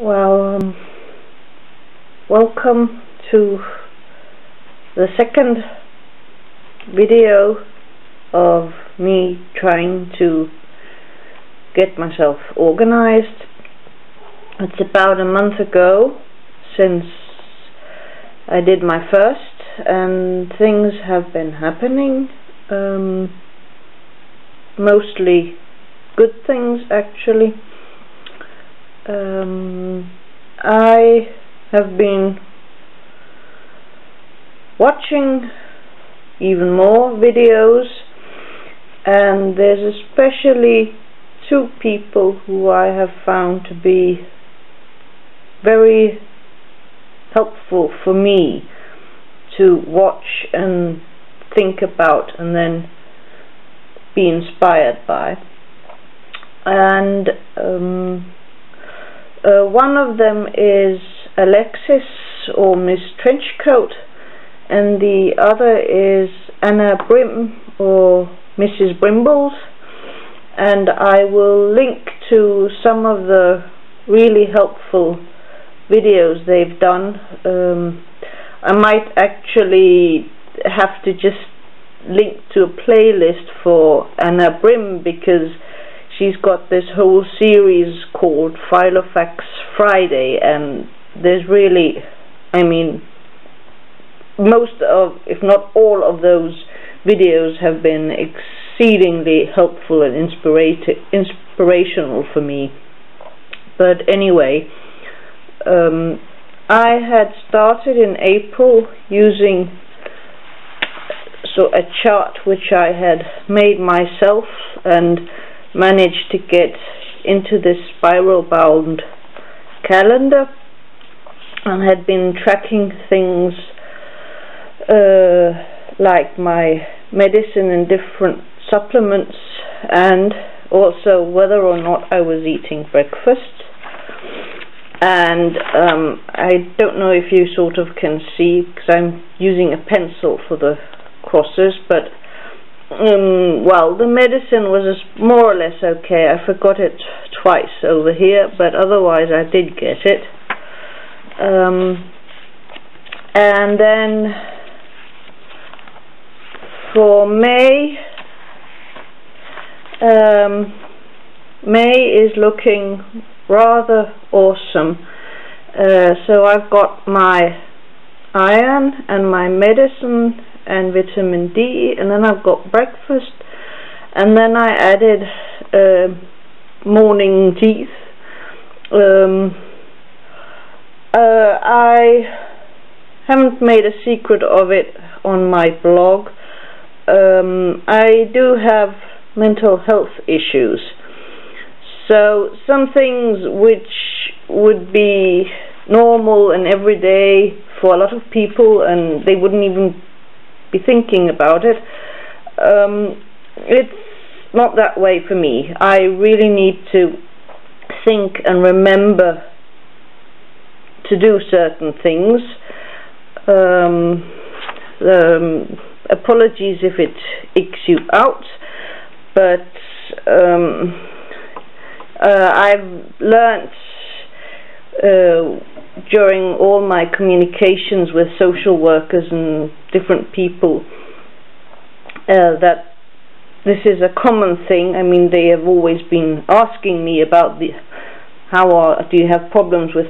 Well, welcome to the second video of me trying to get myself organized. It's about a month ago since I did my first, and things have been happening, mostly good things actually. I have been watching even more videos, and there's especially two people who I have found to be very helpful for me to watch and think about and then be inspired by. And one of them is Alexis, or Miss Trenchcoat, and the other is Anna Brim, or Mrs. Brimbles, and I will link to some of the really helpful videos they've done. I might actually have to just link to a playlist for Anna Brim, because she's got this whole series called Filofax Friday, and there's really, I mean, most of, if not all of those videos have been exceedingly helpful and inspirational for me. But anyway, I had started in April using a chart which I had made myself and managed to get into this spiral bound calendar, and had been tracking things like my medicine and different supplements, and also whether or not I was eating breakfast. And I don't know if you sort of can see, because I'm using a pencil for the crosses, but well, the medicine was more or less okay. I forgot it twice over here, but otherwise I did get it. And then for May, May is looking rather awesome. So I've got my iron and my medicine and vitamin D, and then I've got breakfast, and then I added morning teeth. I haven't made a secret of it on my blog. I do have mental health issues, so some things which would be normal and everyday for a lot of people, and they wouldn't even be thinking about it, it's not that way for me. I really need to think and remember to do certain things. Apologies if it icks you out, but I've learnt during all my communications with social workers and different people that this is a common thing. I mean, they have always been asking me about do you have problems with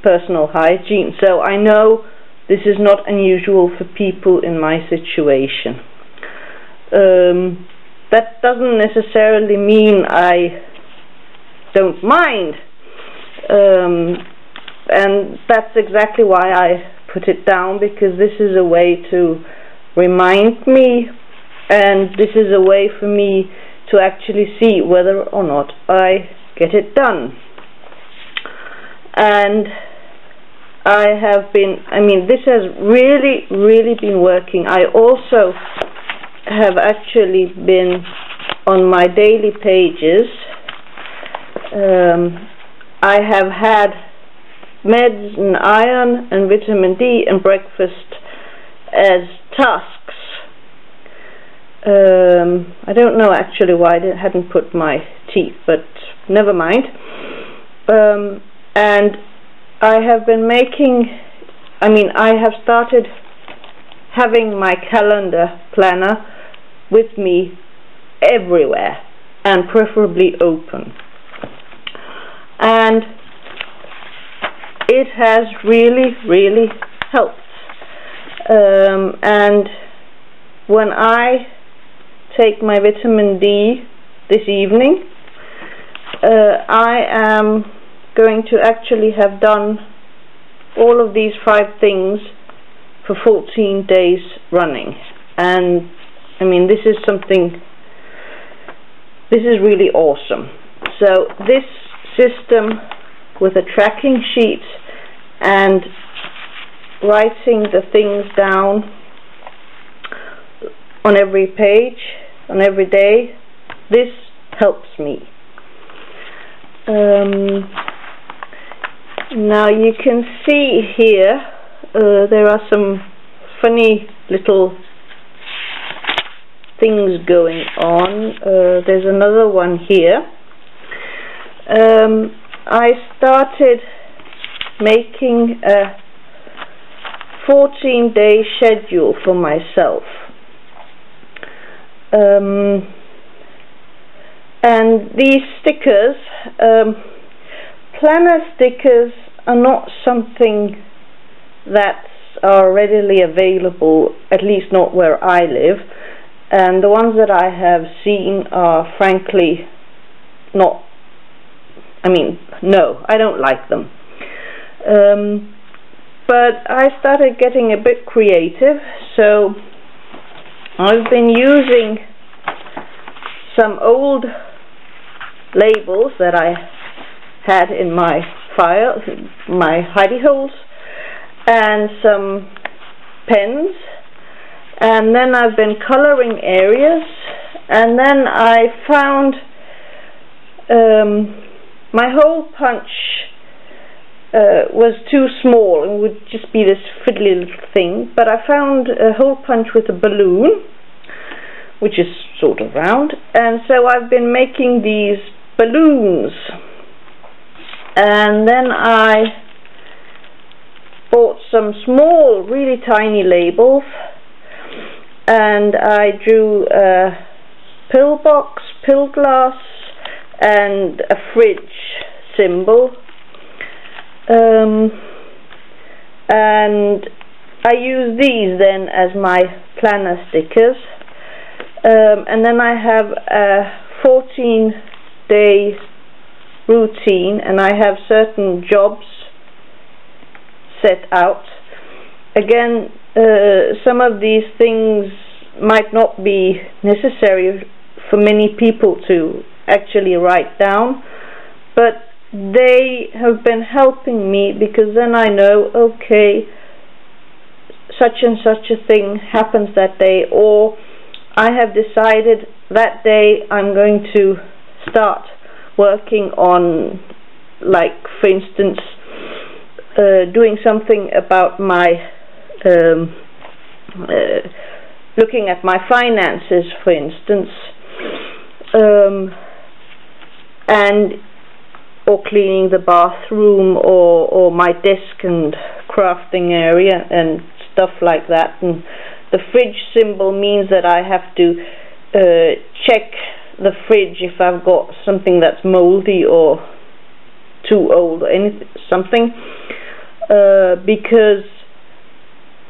personal hygiene, so I know this is not unusual for people in my situation. That doesn't necessarily mean I don't mind, and that's exactly why I put it down, because this is a way to remind me, and this is a way for me to actually see whether or not I get it done. And I have been, I mean, this has really been working. I also have actually been on my daily pages. I have had meds and iron and vitamin D and breakfast as tasks. I don't know actually why I hadn't put my teeth, but never mind. And I have been I have started having my calendar planner with me everywhere, and preferably open. And it has really, really helped. And when I take my vitamin D this evening, I am going to actually have done all of these 5 things for 14 days running. And I mean, this is really awesome. So this system with a tracking sheet and writing the things down on every page, on every day, this helps me. Now you can see here there are some funny little things going on. There's another one here. I started making a 14-day schedule for myself. And these stickers, planner stickers, are not something that are readily available, at least not where I live, and the ones that I have seen are frankly not, no, I don't like them. But I started getting a bit creative, so I've been using some old labels that I had in my file, my hidey holes, and some pens, and then I've been coloring areas, and then I found my hole punch was too small and would just be this fiddly little thing, but I found a hole punch with a balloon, which is sort of round, and so I've been making these balloons. And then I bought some small, really tiny labels, and I drew a pill box, pill glass, and a fridge symbol. And I use these then as my planner stickers. And then I have a 14-day routine, and I have certain jobs set out. Again, some of these things might not be necessary for many people to actually write down, but they have been helping me, because then I know, okay, such and such a thing happens that day, or I have decided that day I'm going to start working on, like, for instance, doing something about my looking at my finances, for instance, and or cleaning the bathroom, or my desk and crafting area and stuff like that. And the fridge symbol means that I have to check the fridge if I've got something that's moldy or too old or something, because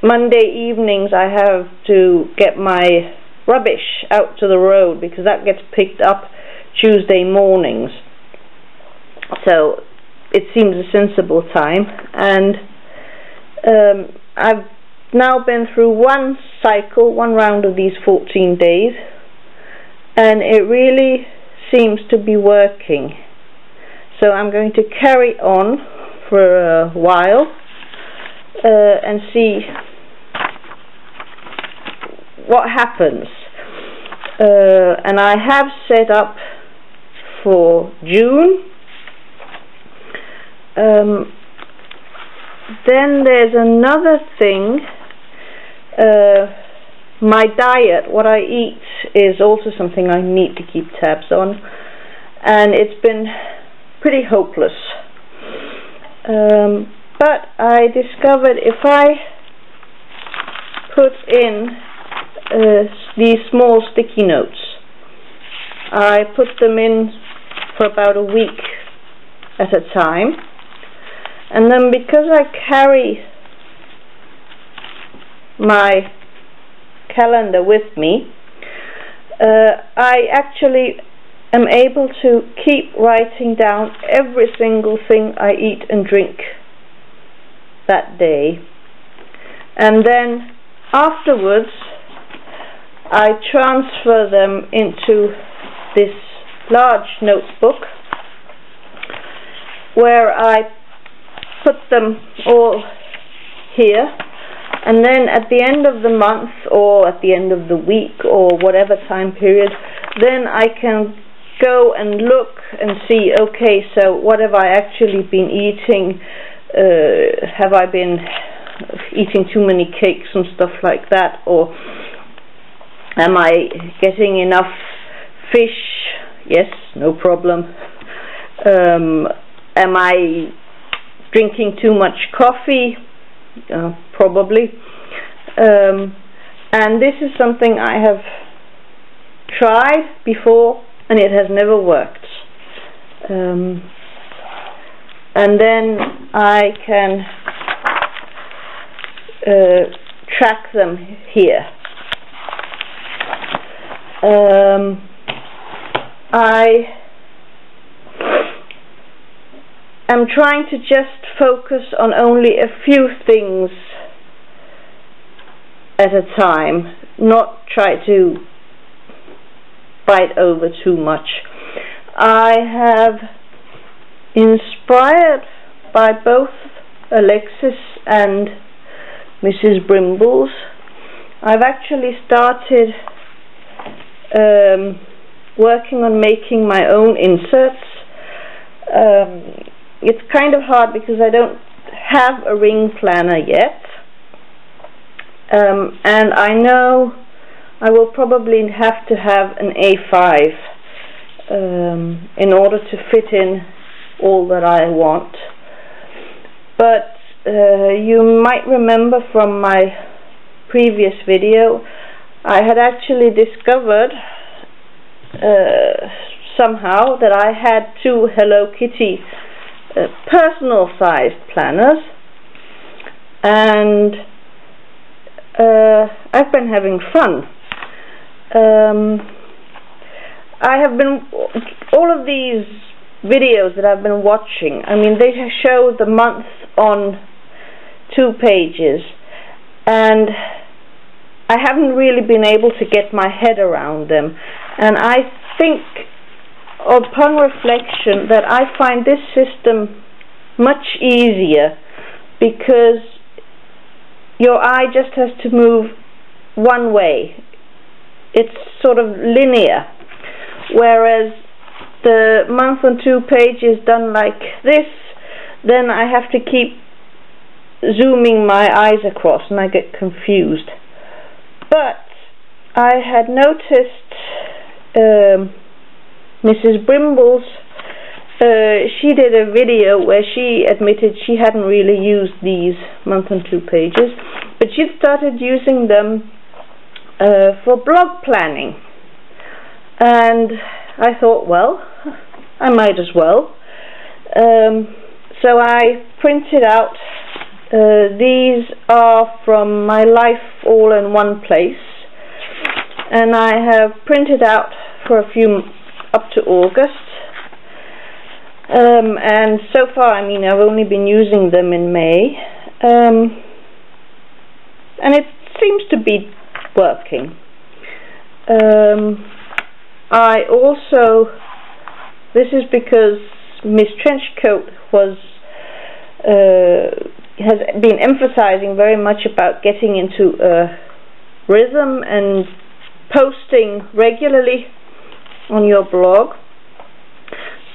Monday evenings I have to get my rubbish out to the road, because that gets picked up Tuesday mornings. So it seems a sensible time, and I've now been through one round of these 14 days, and it really seems to be working. So I'm going to carry on for a while and see what happens. And I have set up for June. Then there's another thing. My diet, what I eat, is also something I need to keep tabs on, and it's been pretty hopeless. but I discovered if I put in these small sticky notes, I put them in for about a week at a time, and then because I carry my calendar with me, I actually am able to keep writing down every single thing I eat and drink that day, and then afterwards I transfer them into this large notebook where I put them all here, and then at the end of the month or at the end of the week or whatever time period, then I can go and look and see, okay, so what have I actually been eating? Have I been eating too many cakes and stuff like that, or am I getting enough fish? Yes, no problem. Am I drinking too much coffee? Probably. And this is something I have tried before and it has never worked. And then I can track them here. I'm trying to just focus on only a few things at a time, not try to bite over too much. I have, inspired by both Alexis and Mrs. Brimbles, I've actually started working on making my own inserts. It's kind of hard because I don't have a ring planner yet, and I know I will probably have to have an A5 in order to fit in all that I want. But you might remember from my previous video, I had actually discovered somehow that I had two Hello Kitty personal sized planners, and I've been having fun. I have been, all of these videos that I've been watching, I mean, they show the month on 2 pages, and I haven't really been able to get my head around them, and I think upon reflection that I find this system much easier because your eye just has to move one way. It's sort of linear, whereas the month on 2 pages done like this, then I have to keep zooming my eyes across and I get confused. But I had noticed Mrs. Brimbles, she did a video where she admitted she hadn't really used these month on 2 pages, but she started using them for blog planning, and I thought, well, I might as well. So I printed out, these are from my life all in one place, and I have printed out for a few up to August, and so far, I mean, I've only been using them in May, and it seems to be working. I also, this is because Miss Trenchcoat was has been emphasizing very much about getting into a rhythm and posting regularly on your blog.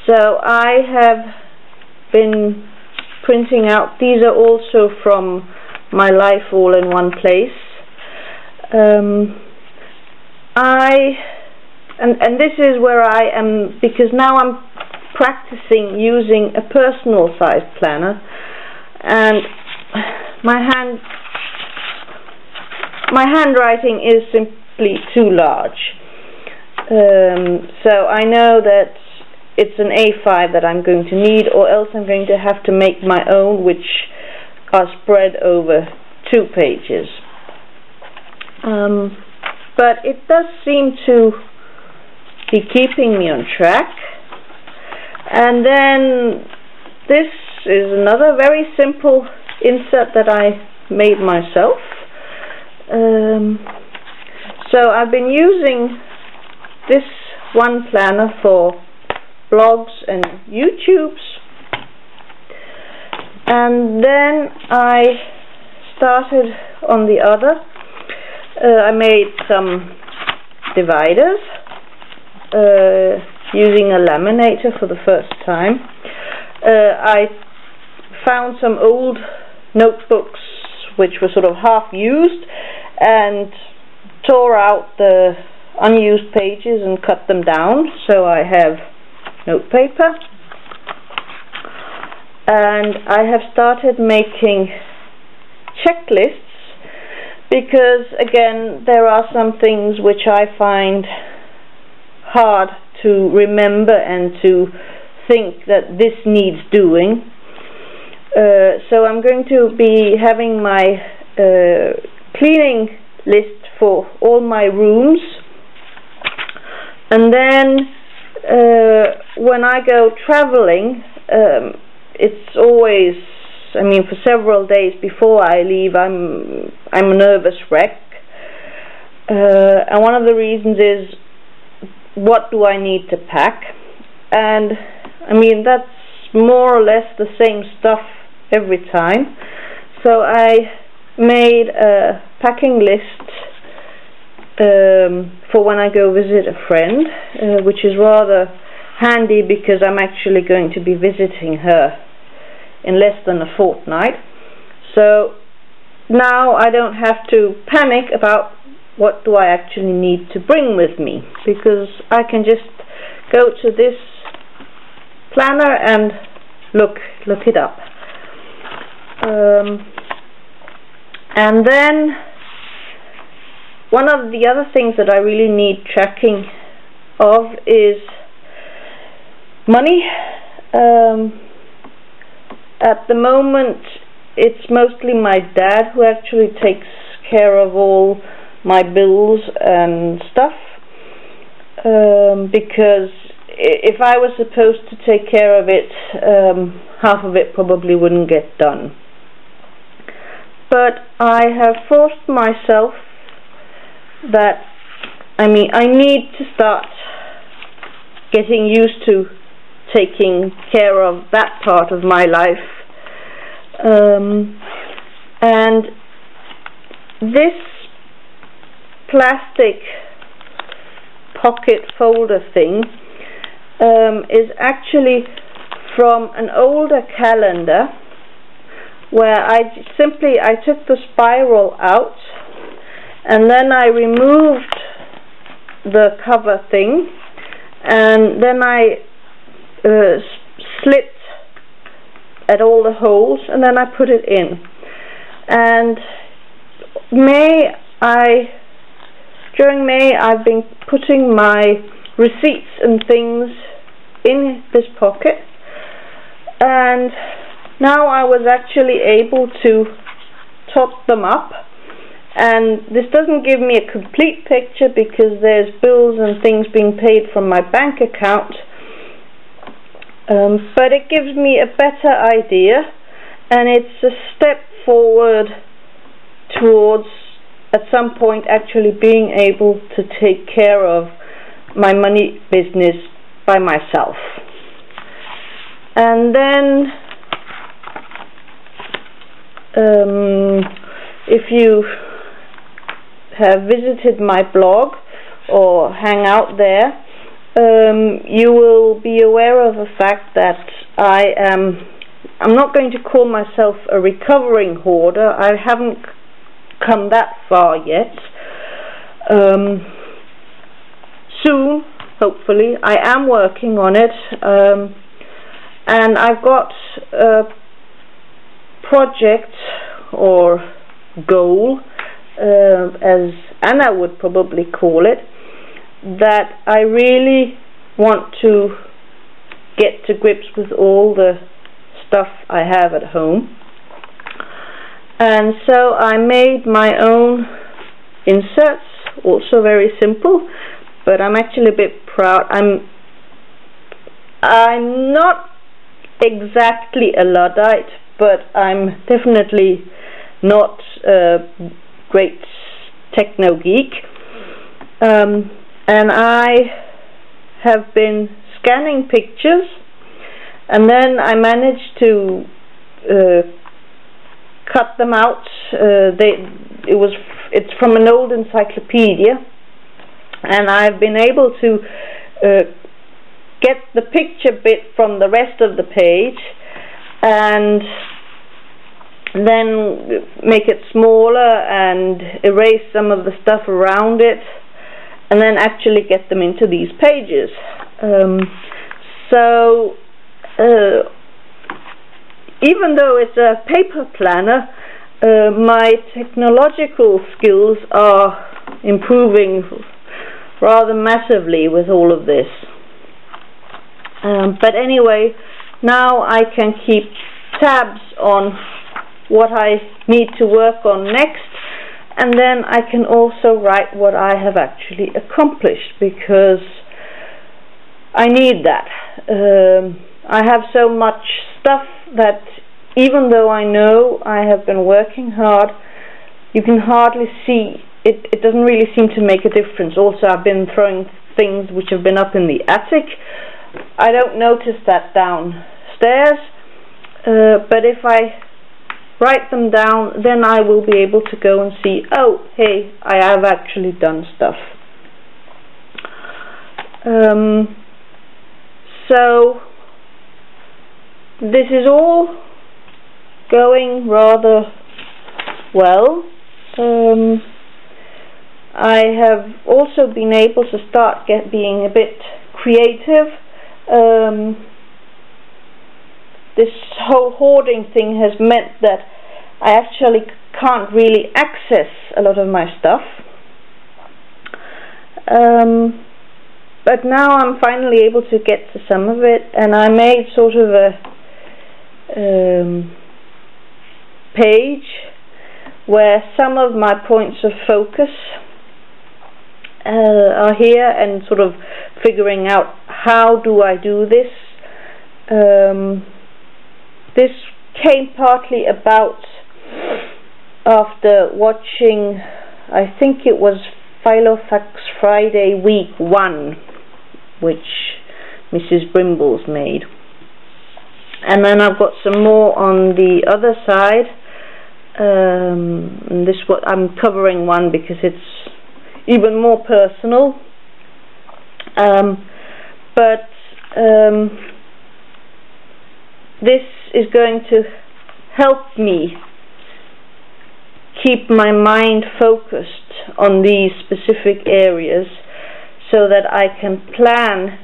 So I have been printing out, these are also from my life all in one place. And this is where I am, because now I'm practicing using a personal sized planner. and my handwriting is simply too large. So I know that it's an A5 that I'm going to need, or else I'm going to have to make my own, which are spread over 2 pages. But it does seem to be keeping me on track. And then this is another very simple insert that I made myself. So I've been using this one planner for blogs and YouTubes, and then I started on the other. I made some dividers using a laminator for the first time. I found some old notebooks which were sort of half used and tore out the unused pages and cut them down, so I have notepaper. And I have started making checklists because, again, there are some things which I find hard to remember and to think that this needs doing. So I'm going to be having my cleaning list for all my rooms, and then when I go traveling, it's always, I mean, for several days before I leave, I'm a nervous wreck, and one of the reasons is, what do I need to pack? And I mean, that's more or less the same stuff every time. So I made a packing list for when I go visit a friend, which is rather handy because I'm actually going to be visiting her in less than a fortnight. So now I don't have to panic about what do I actually need to bring with me, because I can just go to this planner and look it up. And then one of the other things that I really need tracking of is money. At the moment it's mostly my dad who actually takes care of all my bills and stuff, because if I was supposed to take care of it, half of it probably wouldn't get done. But I have forced myself that, I mean, I need to start getting used to taking care of that part of my life. And this plastic pocket folder thing is actually from an older calendar, where I took the spiral out and then I removed the cover thing, and then I slit at all the holes, and then I put it in. And during May I've been putting my receipts and things in this pocket, and now I was actually able to top them up. And this doesn't give me a complete picture because there's bills and things being paid from my bank account, but it gives me a better idea, and it's a step forward towards at some point actually being able to take care of my money business by myself. And then if you have visited my blog or hang out there, you will be aware of the fact that I'm not going to call myself a recovering hoarder. I haven't come that far yet. Soon, hopefully. I am working on it, and I've got a project or goal, as Anna would probably call it, that I really want to get to grips with all the stuff I have at home. And so I made my own inserts, also very simple, but I'm actually a bit proud. I'm not exactly a Luddite, but I'm definitely not a great techno geek. And I have been scanning pictures, and then I managed to cut them out. It's from an old encyclopedia, and I've been able to get the picture bit from the rest of the page and then make it smaller and erase some of the stuff around it, and then actually get them into these pages. So even though it's a paper planner, my technological skills are improving rather massively with all of this. But anyway, now I can keep tabs on what I need to work on next, and then I can also write what I have actually accomplished, because I need that. I have so much stuff that even though I know I have been working hard, you can hardly see it. It doesn't really seem to make a difference. Also, I've been throwing things which have been up in the attic. I don't notice that downstairs, but if I write them down, then I will be able to go and see, oh, hey, I have actually done stuff. So this is all going rather well. I have also been able to start being a bit creative. This whole hoarding thing has meant that I actually can't really access a lot of my stuff. But now I'm finally able to get to some of it, and I made sort of a page where some of my points of focus are here, and sort of figuring out how do I do this. This came partly about after watching, I think it was Filofax Friday week 1, which Mrs. Brimbles made. And then I've got some more on the other side. And this what I'm covering one because it's even more personal. This is going to help me keep my mind focused on these specific areas, so that I can plan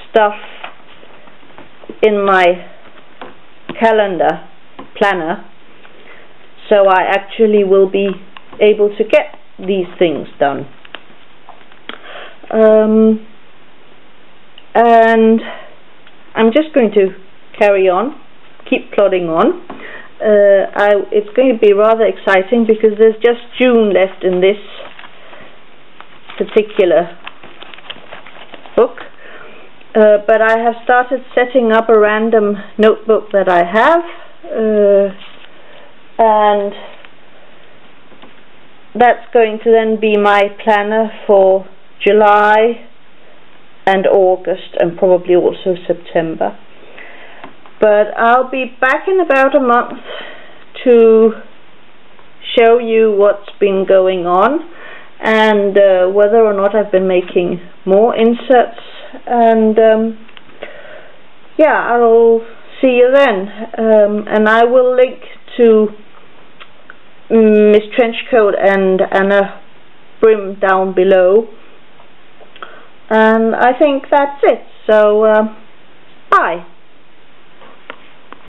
stuff in my planner, so I actually will be able to get these things done. And I'm just going to carry on, keep plodding on. It's going to be rather exciting because there's just June left in this particular book, but I have started setting up a random notebook that I have, and that's going to then be my planner for July and August, and probably also September. But I'll be back in about a month to show you what's been going on, and whether or not I've been making more inserts. And yeah, I'll see you then. And I will link to Miss Trenchcoat and Anna Brim down below. And I think that's it. So bye.